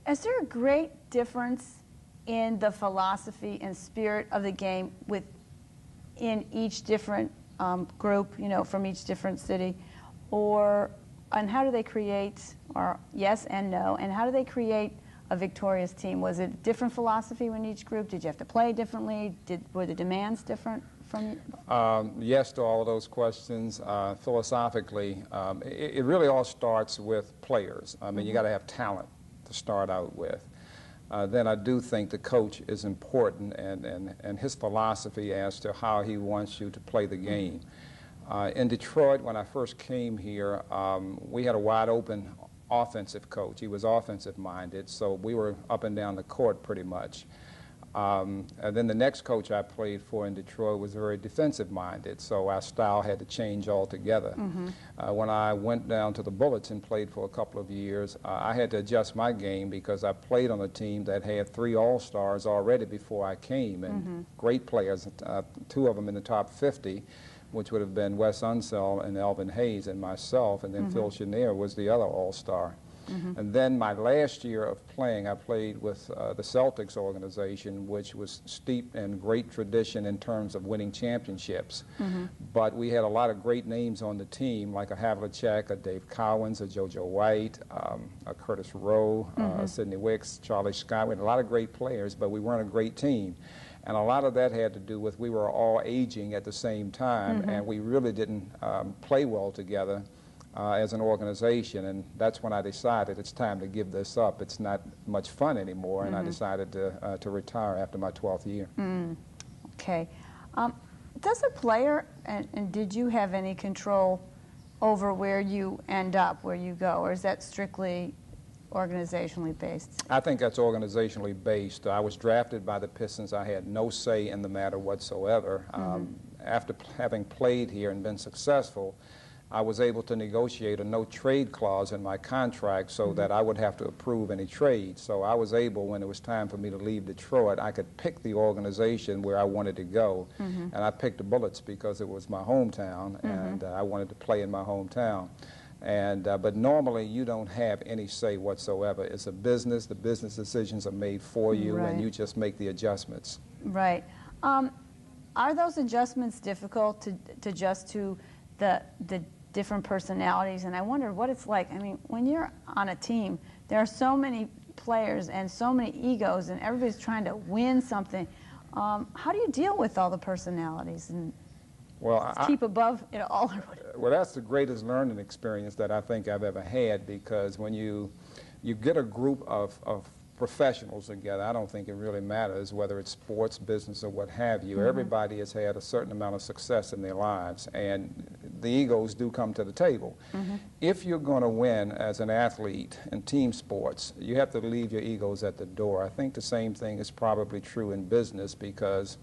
Is there a great difference in the philosophy and spirit of the game in each different group, you know, from each different city? And how do they create, or yes and no, and how do they create a victorious team? Was it different philosophy in each group? Did you have to play differently? Were the demands different from you? Yes to all of those questions. Philosophically, it really all starts with players. I mean, you got to have talent to start out with. Then I do think the coach is important, and his philosophy as to how he wants you to play the game. In Detroit, when I first came here, we had a wide open offensive coach. He was offensive minded, so we were up and down the court pretty much. And then the next coach I played for in Detroit was very defensive minded, so our style had to change altogether. When I went down to the Bullets and played for a couple of years, I had to adjust my game because I played on a team that had 3 All-Stars already before I came, and great players, 2 of them in the top 50, which would have been Wes Unseld and Elvin Hayes and myself, and then Phil Chenier was the other All-Star. And then my last year of playing, I played with the Celtics organization, which was steeped in great tradition in terms of winning championships. But we had a lot of great names on the team, like a Havlicek, a Dave Cowens, a JoJo White, a Curtis Rowe, Sidney Wicks, Charlie Scott. We had a lot of great players, but we weren't a great team. And a lot of that had to do with we were all aging at the same time, and we really didn't play well together as an organization. And that's when I decided it's time to give this up. It's not much fun anymore, and I decided to retire after my 12th year. Okay. Does a player, and did you have any control over where you end up, where you go, or is that strictly organizationally based? I think that's organizationally based. I was drafted by the Pistons. I had no say in the matter whatsoever. After having played here and been successful, I was able to negotiate a no-trade clause in my contract so that I would have to approve any trade. So I was able, when it was time for me to leave Detroit, I could pick the organization where I wanted to go. And I picked the Bullets because it was my hometown, and I wanted to play in my hometown. But normally you don't have any say whatsoever. It's a business. The business decisions are made for you, and you just make the adjustments. Right. Are those adjustments difficult to adjust to the different personalities? And I wonder what it's like. I mean, when you're on a team, there are so many players and so many egos, and everybody's trying to win something. How do you deal with all the personalities and keep above it all? Well, that's the greatest learning experience that I think I've ever had, because when you get a group of professionals together, I don't think it really matters whether it's sports, business, or what have you. Everybody has had a certain amount of success in their lives, and the egos do come to the table. If you're going to win as an athlete in team sports, you have to leave your egos at the door. I think the same thing is probably true in business, because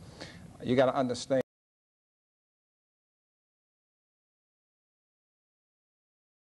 you got to understand